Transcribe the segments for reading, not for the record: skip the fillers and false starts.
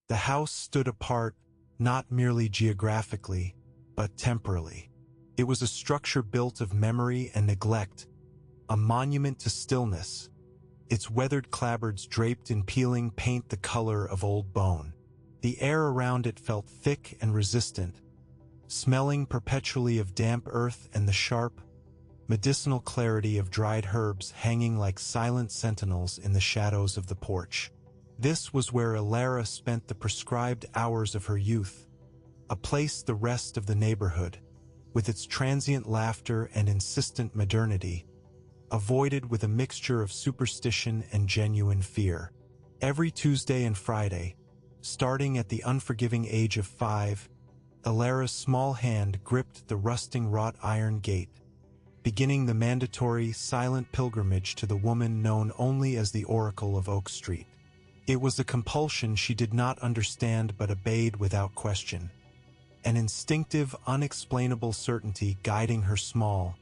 The house stood apart, not merely geographically, but temporally. It was a structure built of memory and neglect, a monument to stillness, its weathered clapboards draped in peeling paint the color of old bone. The air around it felt thick and resistant, smelling perpetually of damp earth and the sharp, medicinal clarity of dried herbs hanging like silent sentinels in the shadows of the porch. This was where Alara spent the prescribed hours of her youth, a place the rest of the neighborhood, with its transient laughter and insistent modernity, avoided with a mixture of superstition and genuine fear. Every Tuesday and Friday, starting at the unforgiving age of 5, Alara's small hand gripped the rusting wrought iron gate, beginning the mandatory, silent pilgrimage to the woman known only as the Oracle of Oak Street. It was a compulsion she did not understand but obeyed without question, an instinctive, unexplainable certainty guiding her small,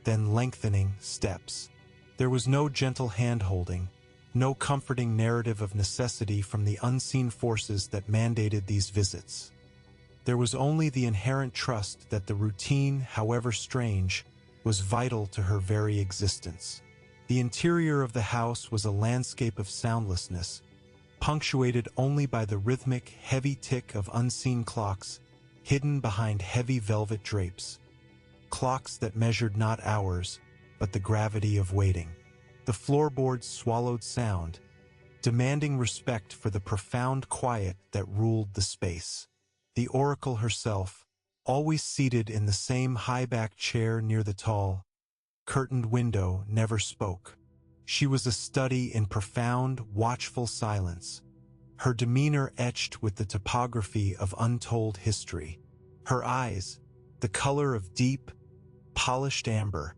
then lengthening steps. There was no gentle hand-holding, no comforting narrative of necessity from the unseen forces that mandated these visits. There was only the inherent trust that the routine, however strange, was vital to her very existence. The interior of the house was a landscape of soundlessness, punctuated only by the rhythmic, heavy tick of unseen clocks hidden behind heavy velvet drapes. Clocks that measured not hours, but the gravity of waiting. The floorboards swallowed sound, demanding respect for the profound quiet that ruled the space. The Oracle herself, always seated in the same high-backed chair near the tall, curtained window, never spoke. She was a study in profound, watchful silence, her demeanor etched with the topography of untold history. Her eyes, the color of deep, polished amber,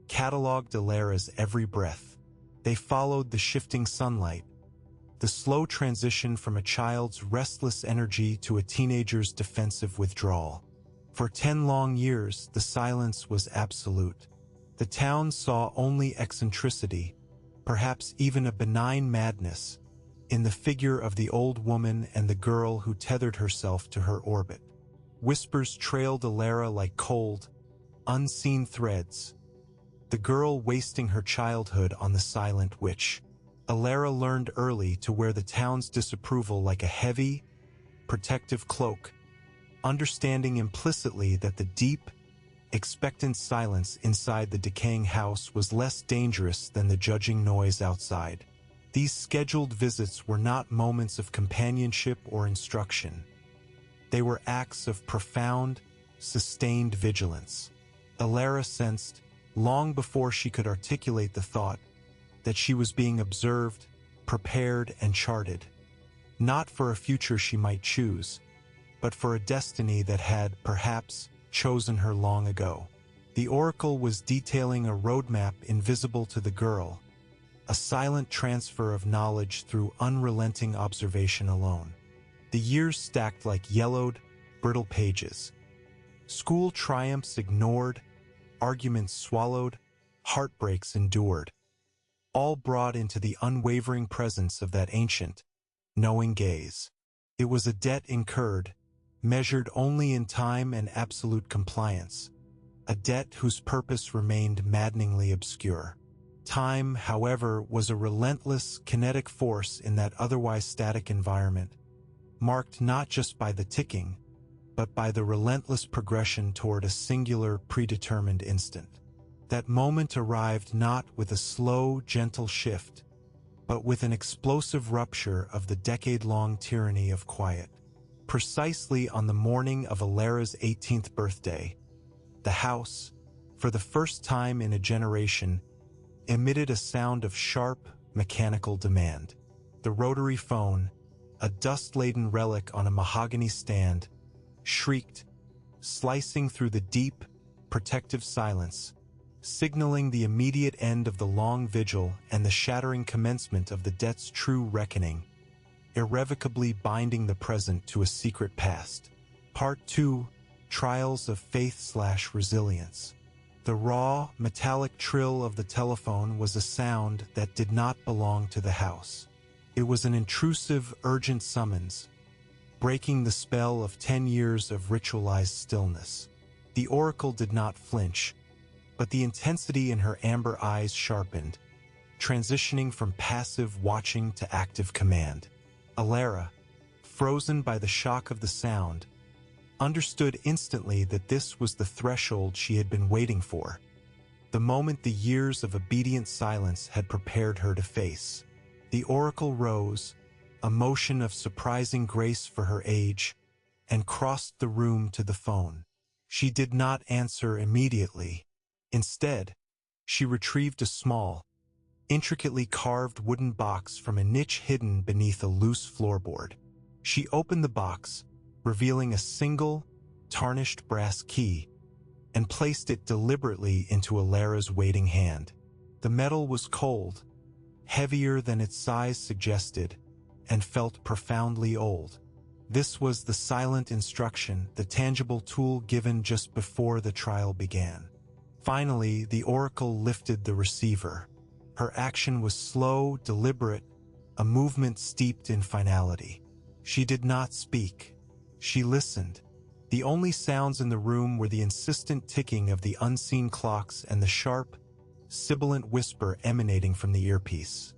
catalogued Alara's every breath. They followed the shifting sunlight, the slow transition from a child's restless energy to a teenager's defensive withdrawal. For 10 long years, the silence was absolute. The town saw only eccentricity, perhaps even a benign madness, in the figure of the old woman and the girl who tethered herself to her orbit. Whispers trailed Alara like cold, unseen threads, the girl wasting her childhood on the silent witch. Alara learned early to wear the town's disapproval like a heavy, protective cloak, understanding implicitly that the deep, expectant silence inside the decaying house was less dangerous than the judging noise outside. These scheduled visits were not moments of companionship or instruction. They were acts of profound, sustained vigilance. Alara sensed, long before she could articulate the thought, that she was being observed, prepared, and charted, not for a future she might choose, but for a destiny that had, perhaps, chosen her long ago. The Oracle was detailing a roadmap invisible to the girl, a silent transfer of knowledge through unrelenting observation alone. The years stacked like yellowed, brittle pages. School triumphs ignored, arguments swallowed, heartbreaks endured, all brought into the unwavering presence of that ancient, knowing gaze. It was a debt incurred, measured only in time and absolute compliance, a debt whose purpose remained maddeningly obscure. Time, however, was a relentless, kinetic force in that otherwise static environment, marked not just by the ticking, but by the relentless progression toward a singular, predetermined instant. That moment arrived not with a slow, gentle shift, but with an explosive rupture of the decade-long tyranny of quiet. Precisely on the morning of Alara's 18th birthday, the house, for the first time in a generation, emitted a sound of sharp, mechanical demand. The rotary phone, a dust-laden relic on a mahogany stand, shrieked, slicing through the deep, protective silence, signaling the immediate end of the long vigil and the shattering commencement of the debt's true reckoning, irrevocably binding the present to a secret past. Part 2, Trials of Faith/Resilience. The raw, metallic trill of the telephone was a sound that did not belong to the house. It was an intrusive, urgent summons, breaking the spell of 10 years of ritualized stillness. The oracle did not flinch, but the intensity in her amber eyes sharpened, transitioning from passive watching to active command. Alara, frozen by the shock of the sound, understood instantly that this was the threshold she had been waiting for, the moment the years of obedient silence had prepared her to face. The oracle rose, a motion of surprising grace for her age, and crossed the room to the phone. She did not answer immediately. Instead, she retrieved a small, intricately carved wooden box from a niche hidden beneath a loose floorboard. She opened the box, revealing a single, tarnished brass key, and placed it deliberately into Alara's waiting hand. The metal was cold, heavier than its size suggested, and felt profoundly old. This was the silent instruction, the tangible tool given just before the trial began. Finally, the oracle lifted the receiver. Her action was slow, deliberate, a movement steeped in finality. She did not speak. She listened. The only sounds in the room were the insistent ticking of the unseen clocks and the sharp, sibilant whisper emanating from the earpiece.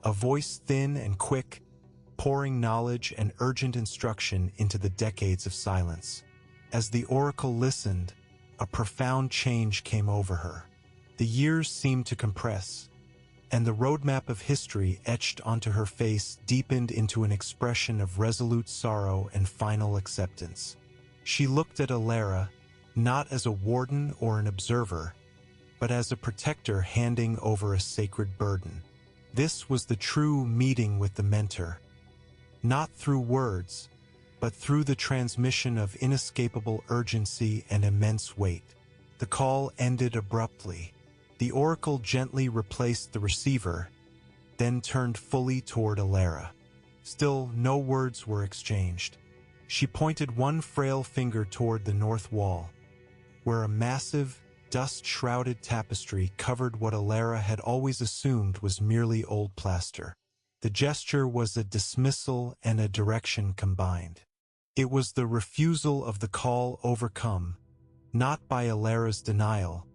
A voice thin and quick, pouring knowledge and urgent instruction into the decades of silence. As the oracle listened, a profound change came over her. The years seemed to compress, and the roadmap of history etched onto her face deepened into an expression of resolute sorrow and final acceptance. She looked at Alara, not as a warden or an observer, but as a protector handing over a sacred burden. This was the true meeting with the mentor, not through words, but through the transmission of inescapable urgency and immense weight. The call ended abruptly. The oracle gently replaced the receiver, then turned fully toward Alara. Still, no words were exchanged. She pointed one frail finger toward the north wall, where a massive, dust-shrouded tapestry covered what Alara had always assumed was merely old plaster. The gesture was a dismissal and a direction combined. It was the refusal of the call overcome, not by Alara's denial,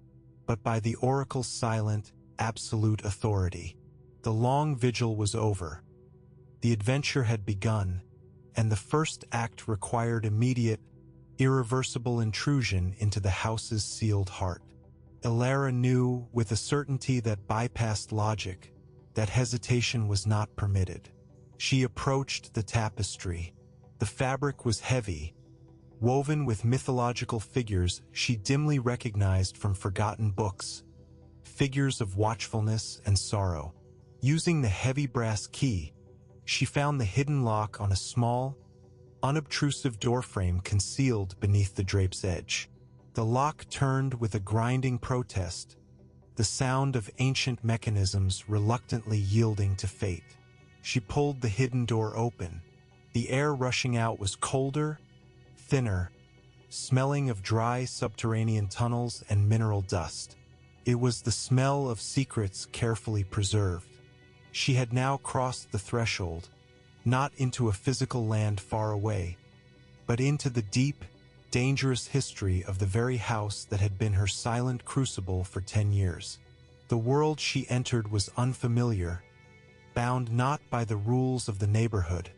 but by the oracle's silent, absolute authority. The long vigil was over. The adventure had begun, and the first act required immediate, irreversible intrusion into the house's sealed heart. Alara knew, with a certainty that bypassed logic, that hesitation was not permitted. She approached the tapestry. The fabric was heavy, woven with mythological figures she dimly recognized from forgotten books, figures of watchfulness and sorrow. Using the heavy brass key, she found the hidden lock on a small, unobtrusive doorframe concealed beneath the drape's edge. The lock turned with a grinding protest, the sound of ancient mechanisms reluctantly yielding to fate. She pulled the hidden door open. The air rushing out was colder, thinner, smelling of dry subterranean tunnels and mineral dust. It was the smell of secrets carefully preserved. She had now crossed the threshold, not into a physical land far away, but into the deep, dangerous history of the very house that had been her silent crucible for 10 years. The world she entered was unfamiliar, bound not by the rules of the neighborhood,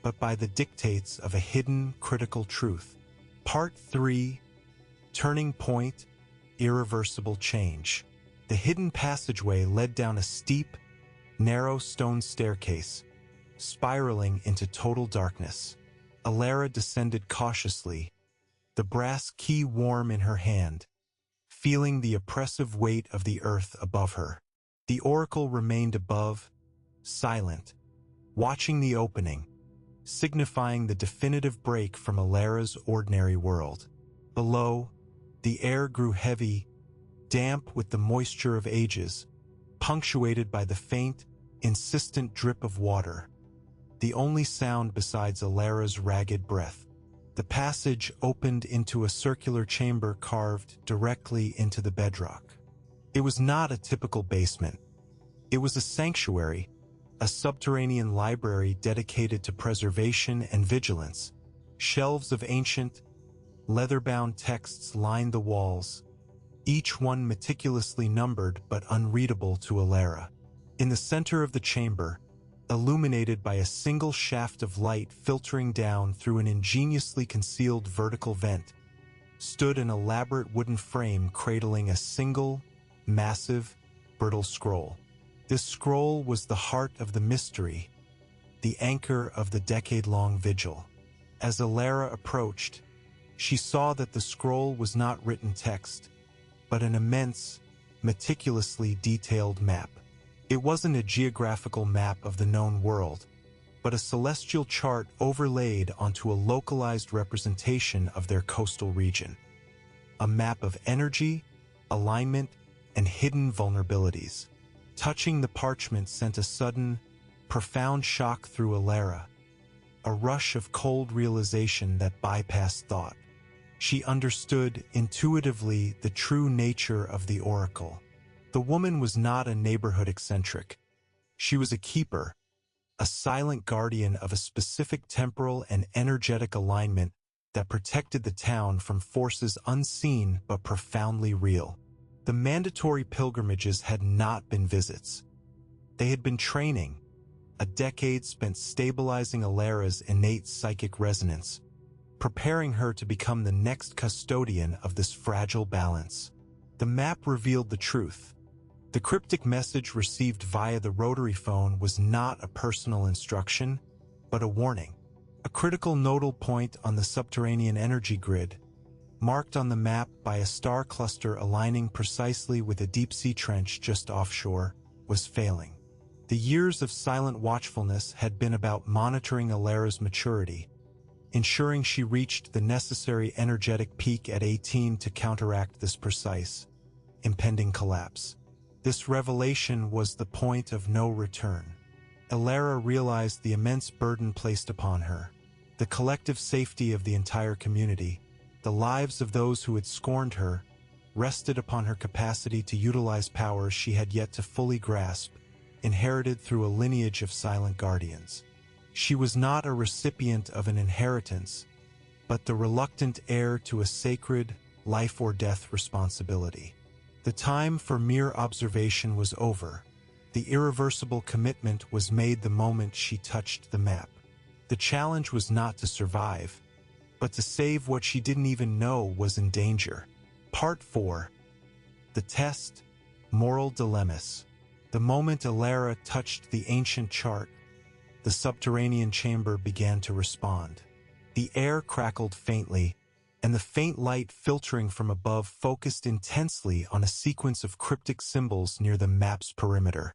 but by the dictates of a hidden, critical truth. Part 3, Turning Point, Irreversible Change. The hidden passageway led down a steep, narrow stone staircase, spiraling into total darkness. Alara descended cautiously, the brass key warm in her hand, feeling the oppressive weight of the earth above her. The oracle remained above, silent, watching the opening, signifying the definitive break from Alara's ordinary world. Below, the air grew heavy, damp with the moisture of ages, punctuated by the faint, insistent drip of water, the only sound besides Alara's ragged breath. The passage opened into a circular chamber carved directly into the bedrock. It was not a typical basement. It was a sanctuary, a subterranean library dedicated to preservation and vigilance. Shelves of ancient, leather-bound texts lined the walls, each one meticulously numbered but unreadable to Alara. In the center of the chamber, illuminated by a single shaft of light filtering down through an ingeniously concealed vertical vent, stood an elaborate wooden frame cradling a single, massive, brittle scroll. This scroll was the heart of the mystery, the anchor of the decade-long vigil. As Alara approached, she saw that the scroll was not written text, but an immense, meticulously detailed map. It wasn't a geographical map of the known world, but a celestial chart overlaid onto a localized representation of their coastal region. A map of energy, alignment, and hidden vulnerabilities. Touching the parchment sent a sudden, profound shock through Alara, a rush of cold realization that bypassed thought. She understood intuitively the true nature of the oracle. The woman was not a neighborhood eccentric. She was a keeper, a silent guardian of a specific temporal and energetic alignment that protected the town from forces unseen but profoundly real. The mandatory pilgrimages had not been visits. They had been training, a decade spent stabilizing Alara's innate psychic resonance, preparing her to become the next custodian of this fragile balance. The map revealed the truth. The cryptic message received via the rotary phone was not a personal instruction, but a warning. A critical nodal point on the subterranean energy grid, marked on the map by a star cluster aligning precisely with a deep-sea trench just offshore, was failing. The years of silent watchfulness had been about monitoring Alara's maturity, ensuring she reached the necessary energetic peak at 18 to counteract this precise, impending collapse. This revelation was the point of no return. Alara realized the immense burden placed upon her, the collective safety of the entire community, the lives of those who had scorned her, rested upon her capacity to utilize powers she had yet to fully grasp, inherited through a lineage of silent guardians. She was not a recipient of an inheritance, but the reluctant heir to a sacred, life-or-death responsibility. The time for mere observation was over. The irreversible commitment was made the moment she touched the map. The challenge was not to survive, but to save what she didn't even know was in danger. Part 4. The Test, Moral Dilemmas. The moment Alara touched the ancient chart, the subterranean chamber began to respond. The air crackled faintly, and the faint light filtering from above focused intensely on a sequence of cryptic symbols near the map's perimeter.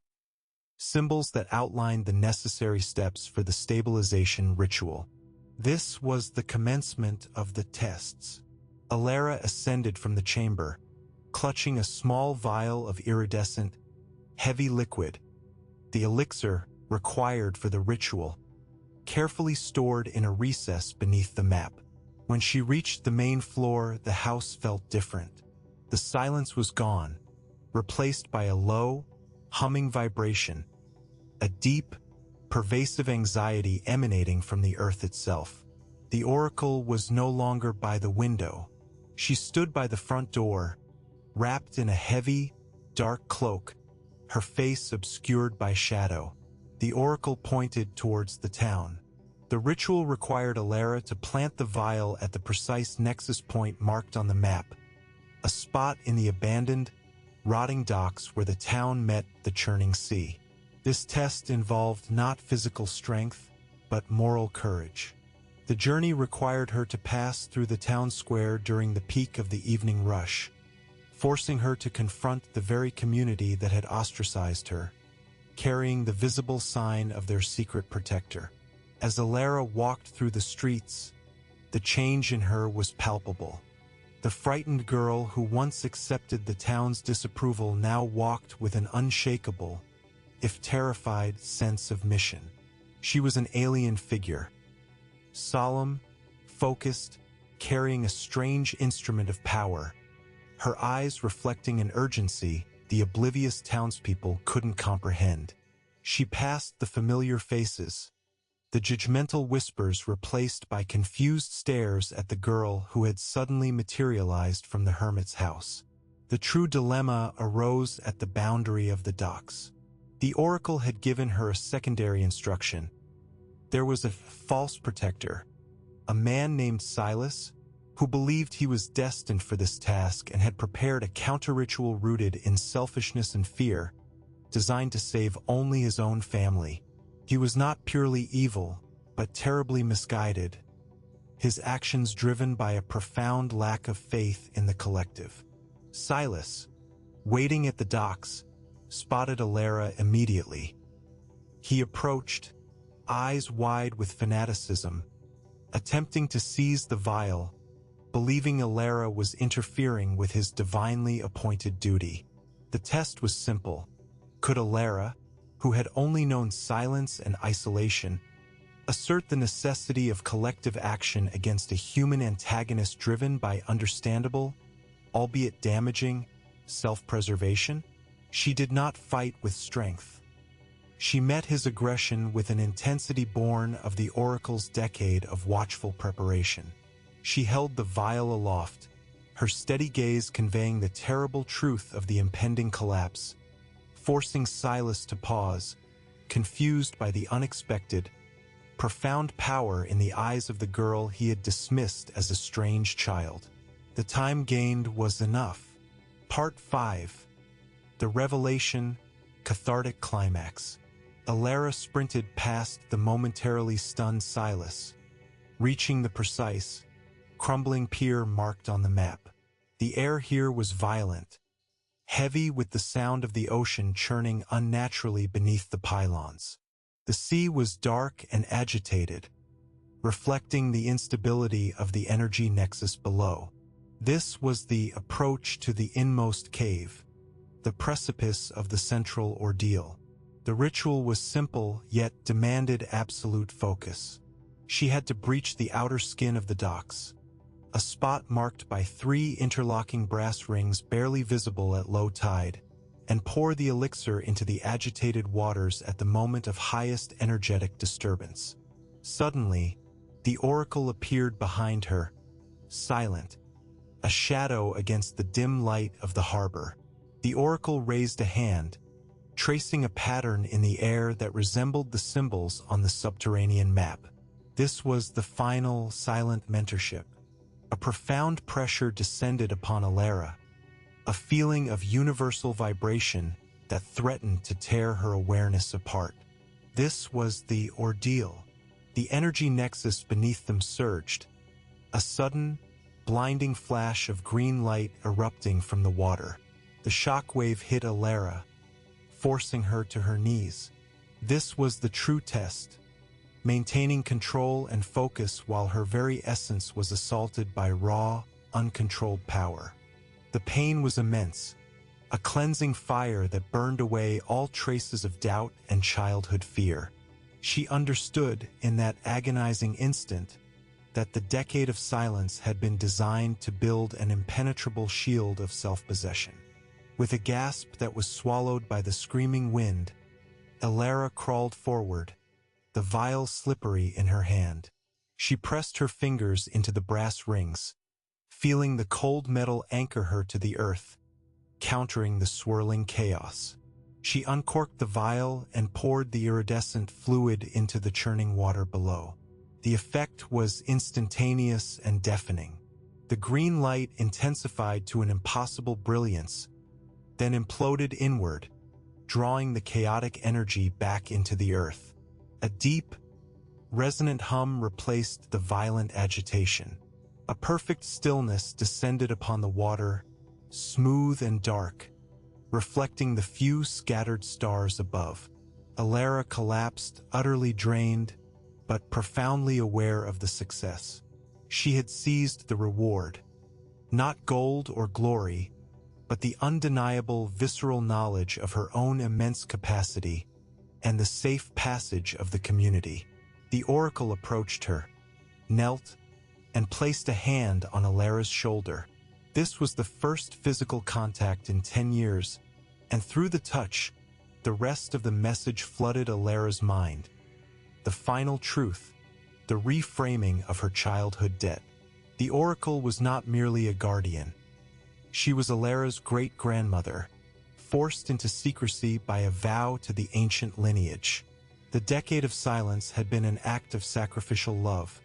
Symbols that outlined the necessary steps for the stabilization ritual. This was the commencement of the tests. Alara ascended from the chamber, clutching a small vial of iridescent, heavy liquid, the elixir required for the ritual, carefully stored in a recess beneath the map. When she reached the main floor, the house felt different. The silence was gone, replaced by a low, humming vibration, a deep, pervasive anxiety emanating from the earth itself. The oracle was no longer by the window. She stood by the front door, wrapped in a heavy, dark cloak, her face obscured by shadow. The oracle pointed towards the town. The ritual required Alara to plant the vial at the precise nexus point marked on the map, a spot in the abandoned, rotting docks where the town met the churning sea. This test involved not physical strength, but moral courage. The journey required her to pass through the town square during the peak of the evening rush, forcing her to confront the very community that had ostracized her, carrying the visible sign of their secret protector. As Alara walked through the streets, the change in her was palpable. The frightened girl who once accepted the town's disapproval now walked with an unshakable, if terrified, sense of mission. She was an alien figure, solemn, focused, carrying a strange instrument of power, her eyes reflecting an urgency the oblivious townspeople couldn't comprehend. She passed the familiar faces, the judgmental whispers replaced by confused stares at the girl who had suddenly materialized from the hermit's house. The true dilemma arose at the boundary of the docks. The oracle had given her a secondary instruction. There was a false protector, a man named Silas, who believed he was destined for this task and had prepared a counter-ritual rooted in selfishness and fear, designed to save only his own family. He was not purely evil, but terribly misguided, his actions driven by a profound lack of faith in the collective. Silas, waiting at the docks, spotted Alara immediately. He approached, eyes wide with fanaticism, attempting to seize the vial, believing Alara was interfering with his divinely appointed duty. The test was simple. Could Alara, who had only known silence and isolation, assert the necessity of collective action against a human antagonist driven by understandable, albeit damaging, self-preservation? She did not fight with strength. She met his aggression with an intensity born of the oracle's decade of watchful preparation. She held the vial aloft, her steady gaze conveying the terrible truth of the impending collapse, forcing Silas to pause, confused by the unexpected, profound power in the eyes of the girl he had dismissed as a strange child. The time gained was enough. Part 5. The Revelation, Cathartic Climax. Alara sprinted past the momentarily stunned Silas, reaching the precise, crumbling pier marked on the map. The air here was violent, heavy with the sound of the ocean churning unnaturally beneath the pylons. The sea was dark and agitated, reflecting the instability of the energy nexus below. This was the approach to the inmost cave, the precipice of the central ordeal. The ritual was simple, yet demanded absolute focus. She had to breach the outer skin of the docks, a spot marked by 3 interlocking brass rings barely visible at low tide, and pour the elixir into the agitated waters at the moment of highest energetic disturbance. Suddenly, the oracle appeared behind her, silent, a shadow against the dim light of the harbor. The oracle raised a hand, tracing a pattern in the air that resembled the symbols on the subterranean map. This was the final, silent mentorship. A profound pressure descended upon Alara, a feeling of universal vibration that threatened to tear her awareness apart. This was the ordeal. The energy nexus beneath them surged, a sudden, blinding flash of green light erupting from the water. The shockwave hit Alara, forcing her to her knees. This was the true test, maintaining control and focus while her very essence was assaulted by raw, uncontrolled power. The pain was immense, a cleansing fire that burned away all traces of doubt and childhood fear. She understood in that agonizing instant that the decade of silence had been designed to build an impenetrable shield of self-possession. With a gasp that was swallowed by the screaming wind, Alara crawled forward, the vial slippery in her hand. She pressed her fingers into the brass rings, feeling the cold metal anchor her to the earth, countering the swirling chaos. She uncorked the vial and poured the iridescent fluid into the churning water below. The effect was instantaneous and deafening. The green light intensified to an impossible brilliance, then imploded inward, drawing the chaotic energy back into the earth. A deep, resonant hum replaced the violent agitation. A perfect stillness descended upon the water, smooth and dark, reflecting the few scattered stars above. Alara collapsed, utterly drained, but profoundly aware of the success. She had seized the reward, not gold or glory, but the undeniable visceral knowledge of her own immense capacity and the safe passage of the community. The oracle approached her, knelt, and placed a hand on Alara's shoulder. This was the first physical contact in 10 years, and through the touch, the rest of the message flooded Alara's mind. The final truth, the reframing of her childhood debt. The oracle was not merely a guardian. She was Alara's great-grandmother, forced into secrecy by a vow to the ancient lineage. The decade of silence had been an act of sacrificial love,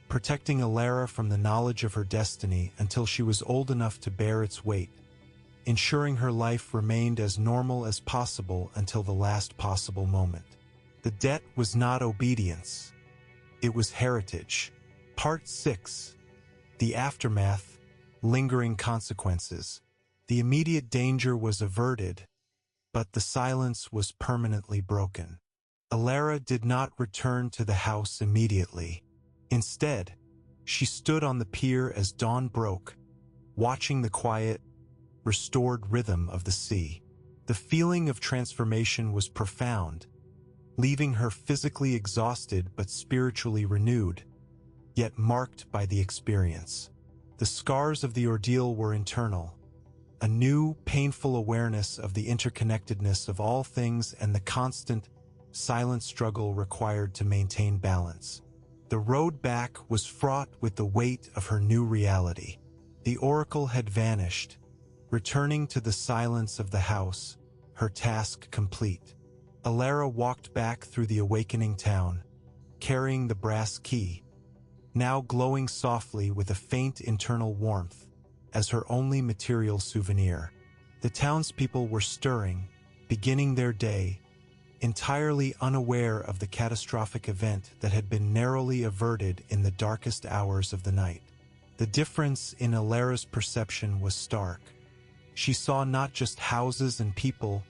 protecting Alara from the knowledge of her destiny until she was old enough to bear its weight, ensuring her life remained as normal as possible until the last possible moment. The debt was not obedience. It was heritage. Part 6. The aftermath, lingering consequences. The immediate danger was averted, but the silence was permanently broken. Alara did not return to the house immediately. Instead, she stood on the pier as dawn broke, watching the quiet, restored rhythm of the sea. The feeling of transformation was profound, leaving her physically exhausted but spiritually renewed, yet marked by the experience. The scars of the ordeal were internal, a new, painful awareness of the interconnectedness of all things and the constant, silent struggle required to maintain balance. The road back was fraught with the weight of her new reality. The oracle had vanished, returning to the silence of the house, her task complete. Alara walked back through the awakening town, carrying the brass key, now glowing softly with a faint internal warmth, as her only material souvenir. The townspeople were stirring, beginning their day, entirely unaware of the catastrophic event that had been narrowly averted in the darkest hours of the night. The difference in Alara's perception was stark. She saw not just houses and people,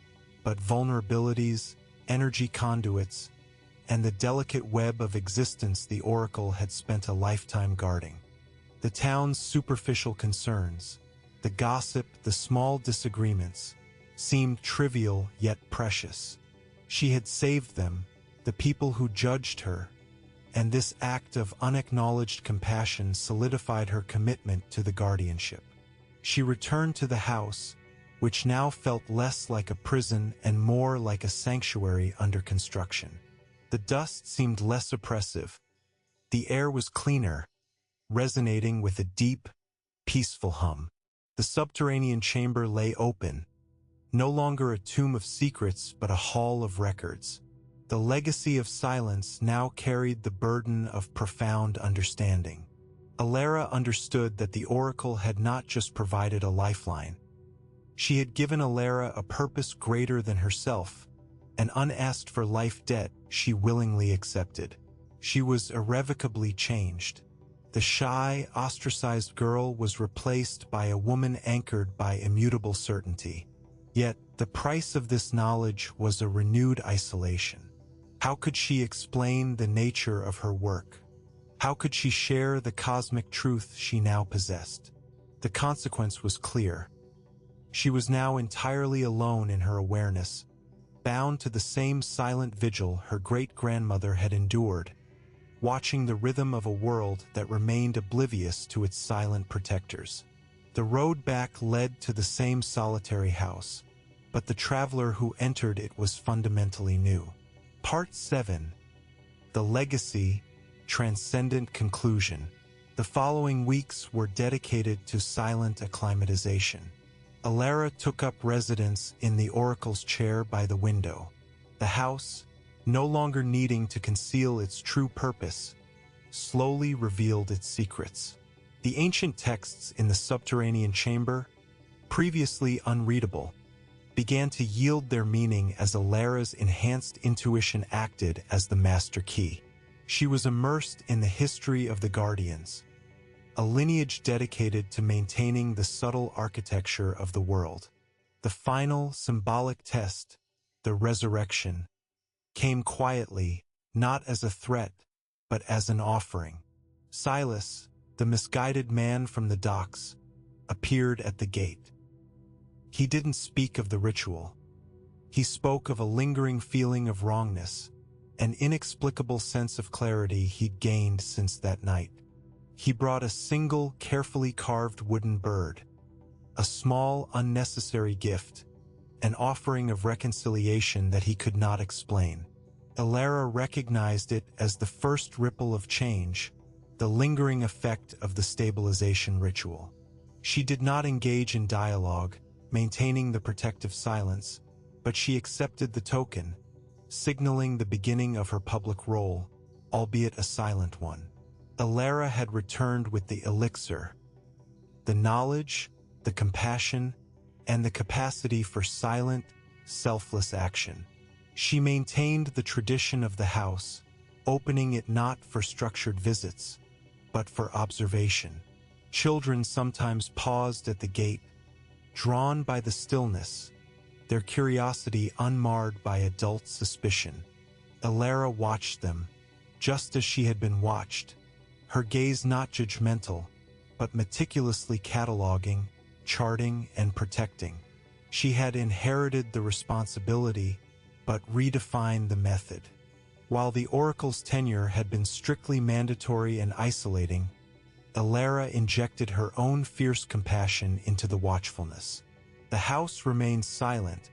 but vulnerabilities, energy conduits, and the delicate web of existence the oracle had spent a lifetime guarding. The town's superficial concerns, the gossip, the small disagreements, seemed trivial yet precious. She had saved them, the people who judged her, and this act of unacknowledged compassion solidified her commitment to the guardianship. She returned to the house, which now felt less like a prison and more like a sanctuary under construction. The dust seemed less oppressive. The air was cleaner, resonating with a deep, peaceful hum. The subterranean chamber lay open, no longer a tomb of secrets but a hall of records. The legacy of silence now carried the burden of profound understanding. Alara understood that the oracle had not just provided a lifeline. She had given Alara a purpose greater than herself, an unasked-for-life debt she willingly accepted. She was irrevocably changed. The shy, ostracized girl was replaced by a woman anchored by immutable certainty. Yet, the price of this knowledge was a renewed isolation. How could she explain the nature of her work? How could she share the cosmic truth she now possessed? The consequence was clear. She was now entirely alone in her awareness, bound to the same silent vigil her great-grandmother had endured, watching the rhythm of a world that remained oblivious to its silent protectors. The road back led to the same solitary house, but the traveler who entered it was fundamentally new. Part 7. The Legacy, Transcendent Conclusion. The following weeks were dedicated to silent acclimatization. Alara took up residence in the oracle's chair by the window. The house, no longer needing to conceal its true purpose, slowly revealed its secrets. The ancient texts in the subterranean chamber, previously unreadable, began to yield their meaning as Alara's enhanced intuition acted as the master key. She was immersed in the history of the Guardians, a lineage dedicated to maintaining the subtle architecture of the world. The final symbolic test, the resurrection, came quietly, not as a threat, but as an offering. Silas, the misguided man from the docks, appeared at the gate. He didn't speak of the ritual. He spoke of a lingering feeling of wrongness, an inexplicable sense of clarity he'd gained since that night. He brought a single, carefully carved wooden bird, a small, unnecessary gift, an offering of reconciliation that he could not explain. Alara recognized it as the first ripple of change, the lingering effect of the stabilization ritual. She did not engage in dialogue, maintaining the protective silence, but she accepted the token, signaling the beginning of her public role, albeit a silent one. Alara had returned with the elixir, the knowledge, the compassion, and the capacity for silent, selfless action. She maintained the tradition of the house, opening it not for structured visits, but for observation. Children sometimes paused at the gate, drawn by the stillness, their curiosity unmarred by adult suspicion. Alara watched them, just as she had been watched, her gaze not judgmental, but meticulously cataloging, charting, and protecting. She had inherited the responsibility, but redefined the method. While the oracle's tenure had been strictly mandatory and isolating, Alara injected her own fierce compassion into the watchfulness. The house remained silent,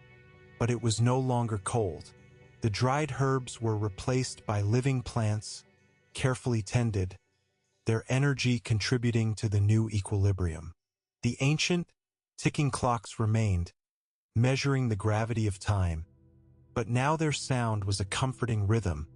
but it was no longer cold. The dried herbs were replaced by living plants, carefully tended, their energy contributing to the new equilibrium. The ancient, ticking clocks remained, measuring the gravity of time, but now their sound was a comforting rhythm,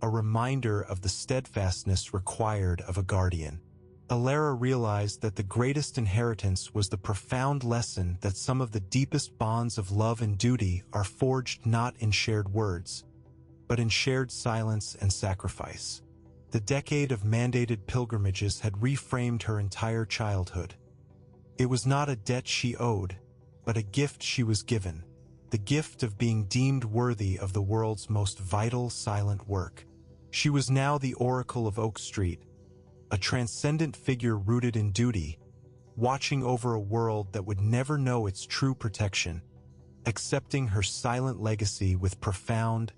a reminder of the steadfastness required of a guardian. Alara realized that the greatest inheritance was the profound lesson that some of the deepest bonds of love and duty are forged not in shared words, but in shared silence and sacrifice. The decade of mandated pilgrimages had reframed her entire childhood. It was not a debt she owed, but a gift she was given, the gift of being deemed worthy of the world's most vital silent work. She was now the Oracle of Oak Street, a transcendent figure rooted in duty, watching over a world that would never know its true protection, accepting her silent legacy with profound,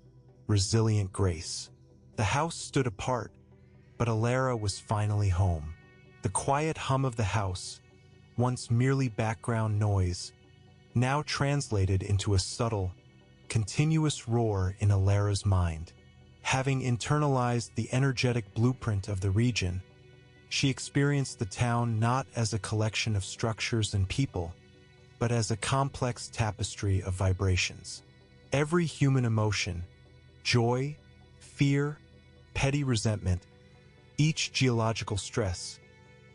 resilient grace. The house stood apart, but Alara was finally home. The quiet hum of the house, once merely background noise, now translated into a subtle, continuous roar in Alara's mind. Having internalized the energetic blueprint of the region, she experienced the town not as a collection of structures and people, but as a complex tapestry of vibrations. Every human emotion, joy, fear, petty resentment, each geological stress,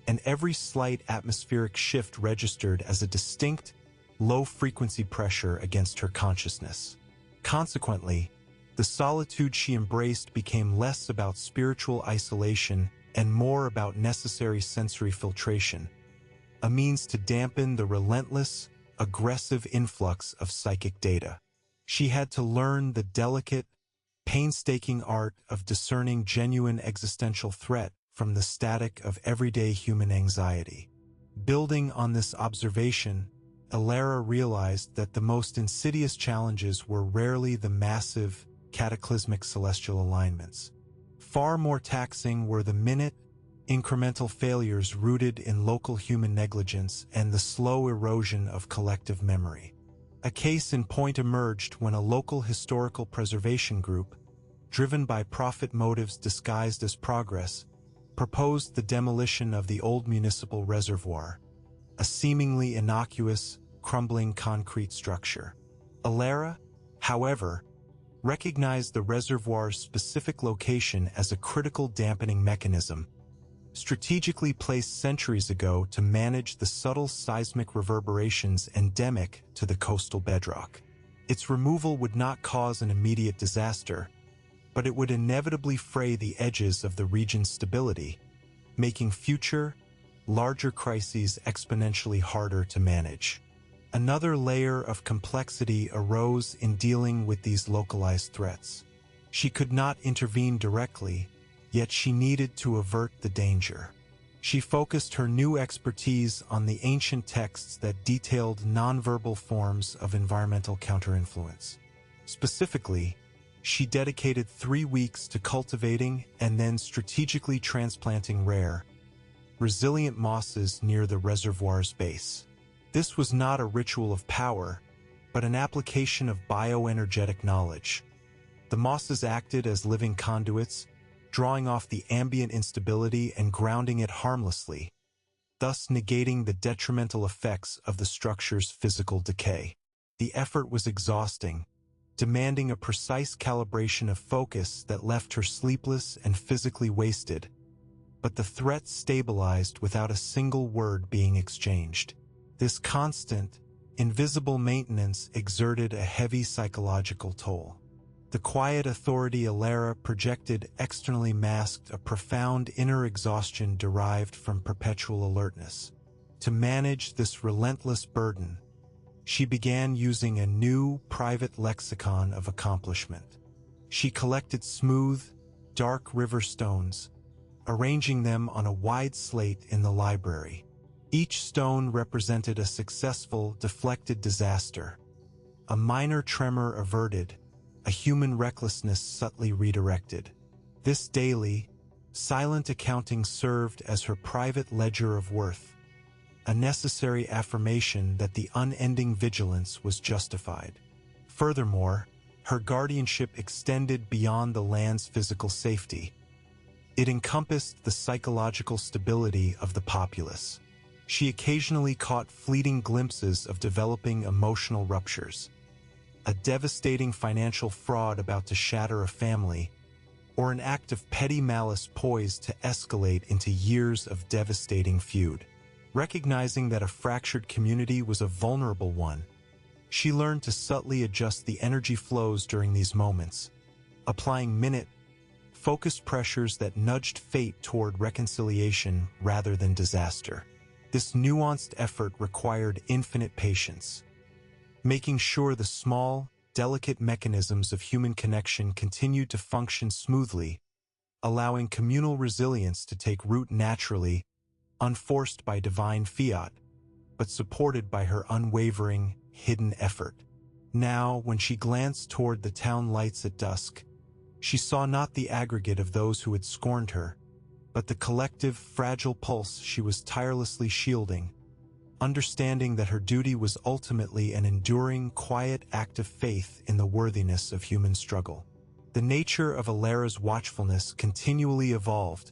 and every slight atmospheric shift registered as a distinct, low-frequency pressure against her consciousness. Consequently, the solitude she embraced became less about spiritual isolation and more about necessary sensory filtration, a means to dampen the relentless, aggressive influx of psychic data. She had to learn the delicate, painstaking art of discerning genuine existential threat from the static of everyday human anxiety. Building on this observation, Alara realized that the most insidious challenges were rarely the massive, cataclysmic celestial alignments. Far more taxing were the minute, incremental failures rooted in local human negligence and the slow erosion of collective memory. A case in point emerged when a local historical preservation group, driven by profit motives disguised as progress, proposed the demolition of the old municipal reservoir, a seemingly innocuous, crumbling concrete structure. Alara, however, recognized the reservoir's specific location as a critical dampening mechanism, strategically placed centuries ago to manage the subtle seismic reverberations endemic to the coastal bedrock. Its removal would not cause an immediate disaster, but it would inevitably fray the edges of the region's stability, making future, larger crises exponentially harder to manage. Another layer of complexity arose in dealing with these localized threats. She could not intervene directly, yet she needed to avert the danger. She focused her new expertise on the ancient texts that detailed nonverbal forms of environmental counterinfluence. Specifically, she dedicated 3 weeks to cultivating and then strategically transplanting rare, resilient mosses near the reservoir's base. This was not a ritual of power, but an application of bioenergetic knowledge. The mosses acted as living conduits, drawing off the ambient instability and grounding it harmlessly, thus negating the detrimental effects of the structure's physical decay. The effort was exhausting, demanding a precise calibration of focus that left her sleepless and physically wasted, but the threat stabilized without a single word being exchanged. This constant, invisible maintenance exerted a heavy psychological toll. The quiet authority Alara projected externally masked a profound inner exhaustion derived from perpetual alertness. To manage this relentless burden, she began using a new private lexicon of accomplishment. She collected smooth, dark river stones, arranging them on a wide slate in the library. Each stone represented a successful, deflected disaster, a minor tremor averted, a human recklessness subtly redirected. This daily, silent accounting served as her private ledger of worth, a necessary affirmation that the unending vigilance was justified. Furthermore, her guardianship extended beyond the land's physical safety. It encompassed the psychological stability of the populace. She occasionally caught fleeting glimpses of developing emotional ruptures, a devastating financial fraud about to shatter a family, or an act of petty malice poised to escalate into years of devastating feud. Recognizing that a fractured community was a vulnerable one, she learned to subtly adjust the energy flows during these moments, applying focused pressures that nudged fate toward reconciliation rather than disaster. This nuanced effort required infinite patience, making sure the small, delicate mechanisms of human connection continued to function smoothly, allowing communal resilience to take root naturally, unforced by divine fiat, but supported by her unwavering, hidden effort. Now, when she glanced toward the town lights at dusk, she saw not the aggregate of those who had scorned her, but the collective, fragile pulse she was tirelessly shielding, understanding that her duty was ultimately an enduring, quiet act of faith in the worthiness of human struggle. The nature of Alara's watchfulness continually evolved,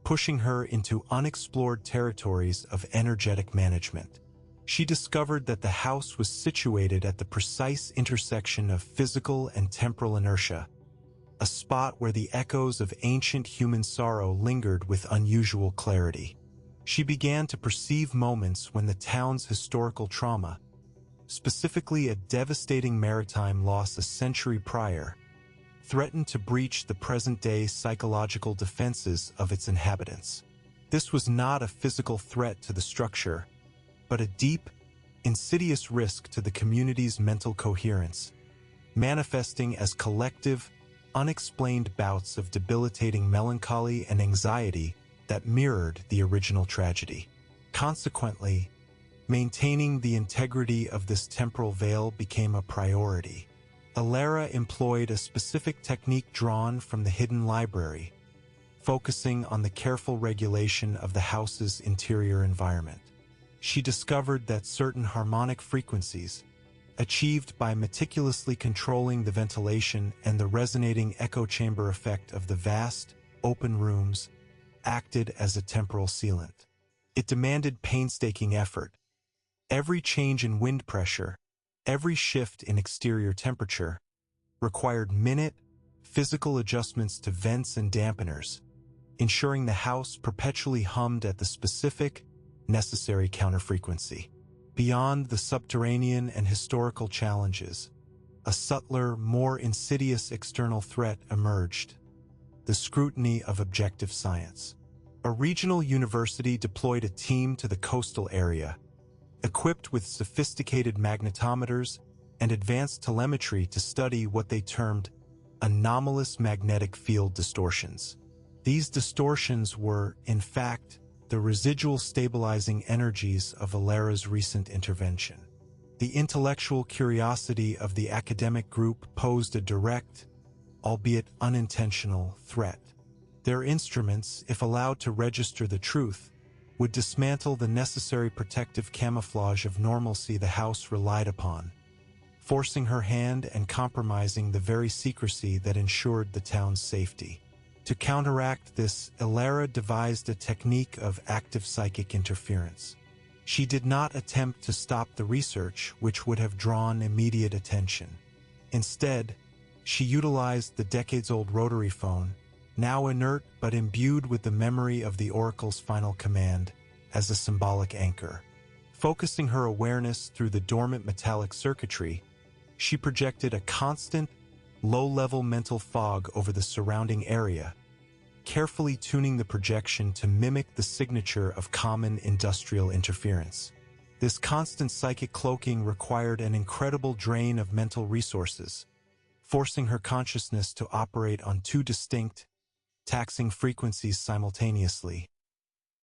pushing her into unexplored territories of energetic management. She discovered that the house was situated at the precise intersection of physical and temporal inertia, a spot where the echoes of ancient human sorrow lingered with unusual clarity. She began to perceive moments when the town's historical trauma, specifically a devastating maritime loss a century prior, threatened to breach the present-day psychological defenses of its inhabitants. This was not a physical threat to the structure, but a deep, insidious risk to the community's mental coherence, manifesting as collective, unexplained bouts of debilitating melancholy and anxiety that mirrored the original tragedy. Consequently, maintaining the integrity of this temporal veil became a priority. Alara employed a specific technique drawn from the hidden library, focusing on the careful regulation of the house's interior environment. She discovered that certain harmonic frequencies, achieved by meticulously controlling the ventilation and the resonating echo chamber effect of the vast, open rooms, acted as a temporal sealant. It demanded painstaking effort. Every change in wind pressure, every shift in exterior temperature, required physical adjustments to vents and dampeners, ensuring the house perpetually hummed at the specific, necessary counterfrequency. Beyond the subterranean and historical challenges, a subtler, more insidious external threat emerged: the scrutiny of objective science. A regional university deployed a team to the coastal area, equipped with sophisticated magnetometers and advanced telemetry to study what they termed anomalous magnetic field distortions. These distortions were, in fact, the residual stabilizing energies of Alara's recent intervention. The intellectual curiosity of the academic group posed a direct, albeit unintentional, threat. Their instruments, if allowed to register the truth, would dismantle the necessary protective camouflage of normalcy the house relied upon, forcing her hand and compromising the very secrecy that ensured the town's safety. To counteract this, Elara devised a technique of active psychic interference. She did not attempt to stop the research, which would have drawn immediate attention. Instead, she utilized the decades-old rotary phone, now inert but imbued with the memory of the Oracle's final command, as a symbolic anchor. Focusing her awareness through the dormant metallic circuitry, she projected a constant, low-level mental fog over the surrounding area, carefully tuning the projection to mimic the signature of common industrial interference. This constant psychic cloaking required an incredible drain of mental resources, forcing her consciousness to operate on two distinct, taxing frequencies simultaneously,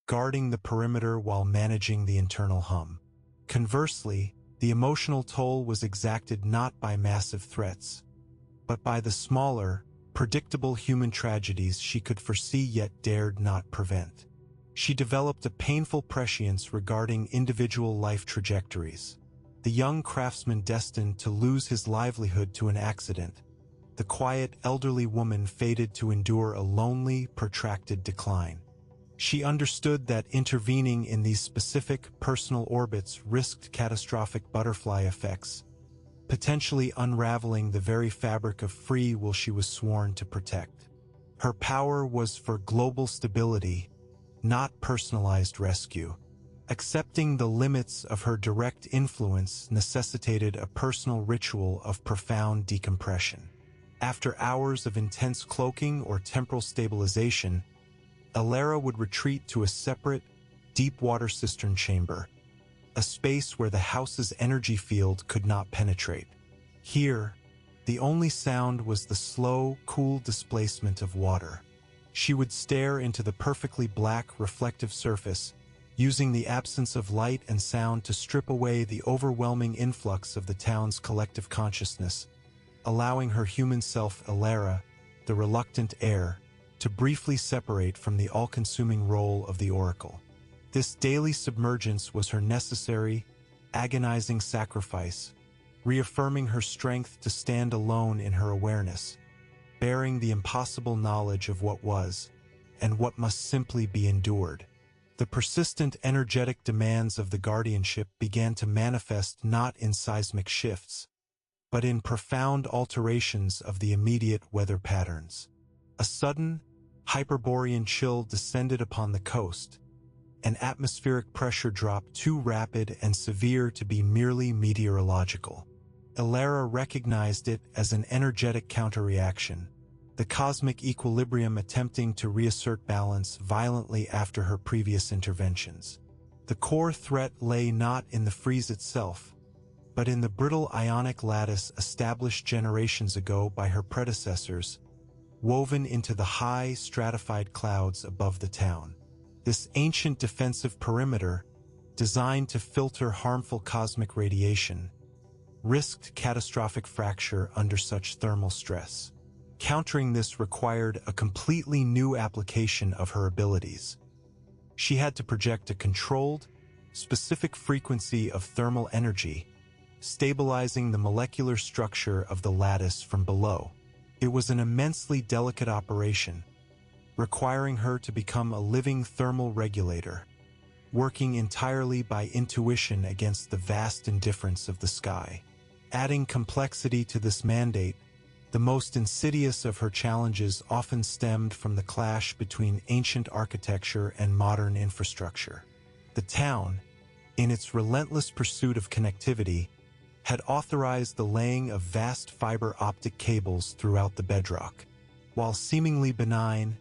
guarding the perimeter while managing the internal hum. Conversely, the emotional toll was exacted not by massive threats, but by the smaller, predictable human tragedies she could foresee yet dared not prevent. She developed a painful prescience regarding individual life trajectories. The young craftsman destined to lose his livelihood to an accident, the quiet, elderly woman fated to endure a lonely, protracted decline. She understood that intervening in these specific, personal orbits risked catastrophic butterfly effects, potentially unraveling the very fabric of free will she was sworn to protect. Her power was for global stability, not personalized rescue. Accepting the limits of her direct influence necessitated a personal ritual of profound decompression. After hours of intense cloaking or temporal stabilization, Elara would retreat to a separate, deep-water cistern chamber, a space where the house's energy field could not penetrate. Here, the only sound was the slow, cool displacement of water. She would stare into the perfectly black, reflective surface, using the absence of light and sound to strip away the overwhelming influx of the town's collective consciousness, allowing her human self, Elara, the reluctant heir, to briefly separate from the all-consuming role of the Oracle. This daily submergence was her necessary, agonizing sacrifice, reaffirming her strength to stand alone in her awareness, bearing the impossible knowledge of what was, and what must simply be endured. The persistent energetic demands of the guardianship began to manifest not in seismic shifts, but in profound alterations of the immediate weather patterns. A sudden, Hyperborean chill descended upon the coast, an atmospheric pressure drop too rapid and severe to be merely meteorological. Elara recognized it as an energetic counterreaction, the cosmic equilibrium attempting to reassert balance violently after her previous interventions. The core threat lay not in the freeze itself, but in the brittle ionic lattice established generations ago by her predecessors, woven into the high, stratified clouds above the town. This ancient defensive perimeter, designed to filter harmful cosmic radiation, risked catastrophic fracture under such thermal stress. Countering this required a completely new application of her abilities. She had to project a controlled, specific frequency of thermal energy, stabilizing the molecular structure of the lattice from below. It was an immensely delicate operation, requiring her to become a living thermal regulator, working entirely by intuition against the vast indifference of the sky. Adding complexity to this mandate, the most insidious of her challenges often stemmed from the clash between ancient architecture and modern infrastructure. The town, in its relentless pursuit of connectivity, had authorized the laying of vast fiber optic cables throughout the bedrock. While seemingly benign,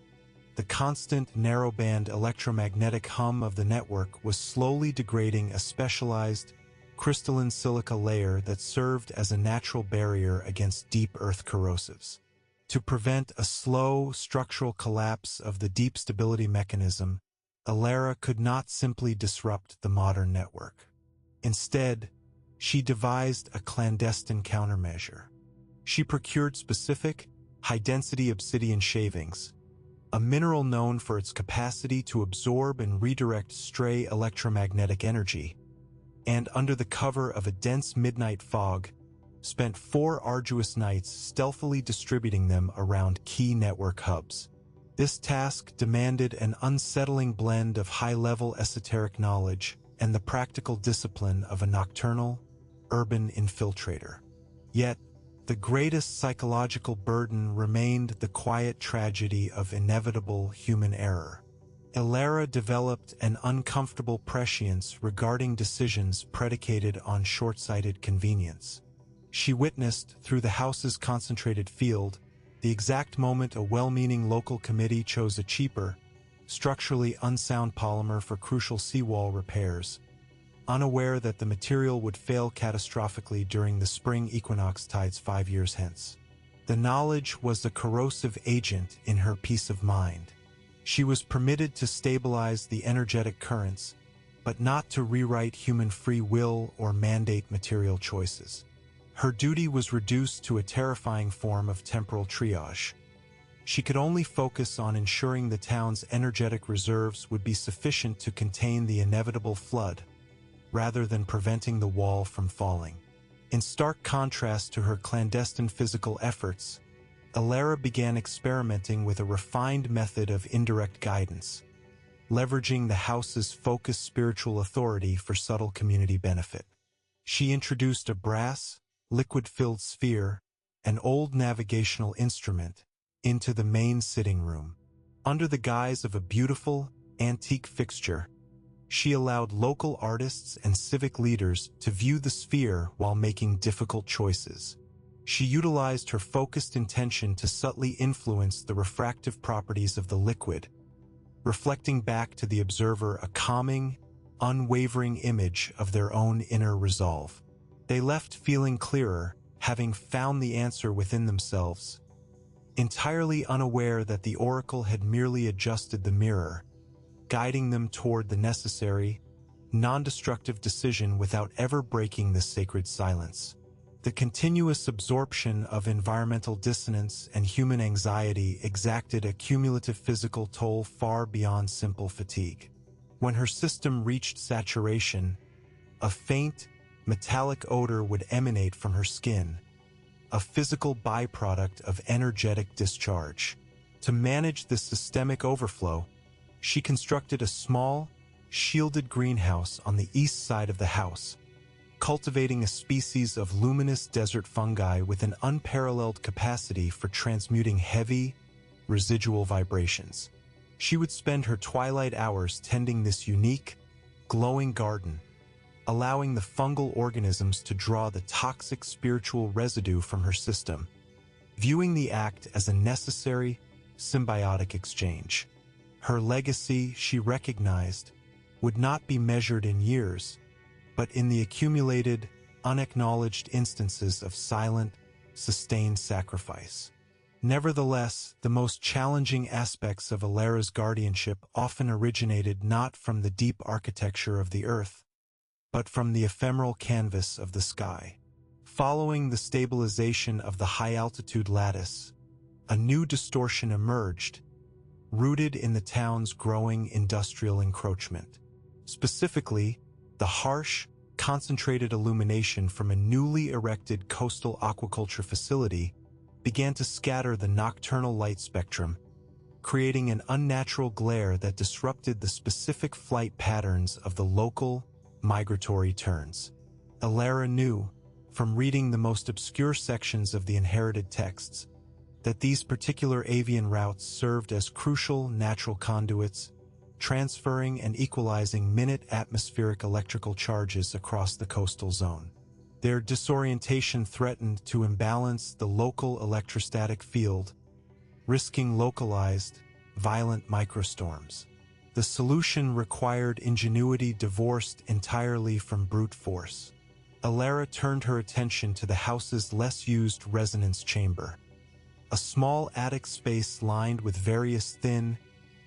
the constant narrowband electromagnetic hum of the network was slowly degrading a specialized, crystalline silica layer that served as a natural barrier against deep earth corrosives. To prevent a slow, structural collapse of the deep stability mechanism, Elara could not simply disrupt the modern network. Instead, she devised a clandestine countermeasure. She procured specific, high-density obsidian shavings, a mineral known for its capacity to absorb and redirect stray electromagnetic energy, and under the cover of a dense midnight fog, spent 4 arduous nights stealthily distributing them around key network hubs. This task demanded an unsettling blend of high-level esoteric knowledge and the practical discipline of a nocturnal, urban infiltrator. Yet, the greatest psychological burden remained the quiet tragedy of inevitable human error. Elara developed an uncomfortable prescience regarding decisions predicated on short-sighted convenience. She witnessed, through the house's concentrated field, the exact moment a well-meaning local committee chose a cheaper, structurally unsound polymer for crucial seawall repairs, unaware that the material would fail catastrophically during the spring equinox tides 5 years hence. The knowledge was the corrosive agent in her peace of mind. She was permitted to stabilize the energetic currents, but not to rewrite human free will or mandate material choices. Her duty was reduced to a terrifying form of temporal triage. She could only focus on ensuring the town's energetic reserves would be sufficient to contain the inevitable flood, rather than preventing the wall from falling. In stark contrast to her clandestine physical efforts, Elara began experimenting with a refined method of indirect guidance, leveraging the house's focused spiritual authority for subtle community benefit. She introduced a brass, liquid-filled sphere, an old navigational instrument, into the main sitting room. Under the guise of a beautiful, antique fixture, she allowed local artists and civic leaders to view the sphere while making difficult choices. She utilized her focused intention to subtly influence the refractive properties of the liquid, reflecting back to the observer a calming, unwavering image of their own inner resolve. They left feeling clearer, having found the answer within themselves, entirely unaware that the oracle had merely adjusted the mirror, guiding them toward the necessary, non-destructive decision without ever breaking the sacred silence. The continuous absorption of environmental dissonance and human anxiety exacted a cumulative physical toll far beyond simple fatigue. When her system reached saturation, a faint, metallic odor would emanate from her skin, a physical byproduct of energetic discharge. To manage this systemic overflow, she constructed a small, shielded greenhouse on the east side of the house, cultivating a species of luminous desert fungi with an unparalleled capacity for transmuting heavy, residual vibrations. She would spend her twilight hours tending this unique, glowing garden, allowing the fungal organisms to draw the toxic spiritual residue from her system, viewing the act as a necessary, symbiotic exchange. Her legacy, she recognized, would not be measured in years, but in the accumulated, unacknowledged instances of silent, sustained sacrifice. Nevertheless, the most challenging aspects of Elara's guardianship often originated not from the deep architecture of the earth, but from the ephemeral canvas of the sky. Following the stabilization of the high-altitude lattice, a new distortion emerged, rooted in the town's growing industrial encroachment. Specifically, the harsh, concentrated illumination from a newly erected coastal aquaculture facility began to scatter the nocturnal light spectrum, creating an unnatural glare that disrupted the specific flight patterns of the local, migratory terns. Elara knew, from reading the most obscure sections of the inherited texts, that these particular avian routes served as crucial natural conduits, transferring and equalizing minute atmospheric electrical charges across the coastal zone. Their disorientation threatened to imbalance the local electrostatic field, risking localized, violent microstorms. The solution required ingenuity divorced entirely from brute force. Elara turned her attention to the house's less-used resonance chamber, a small attic space lined with various thin,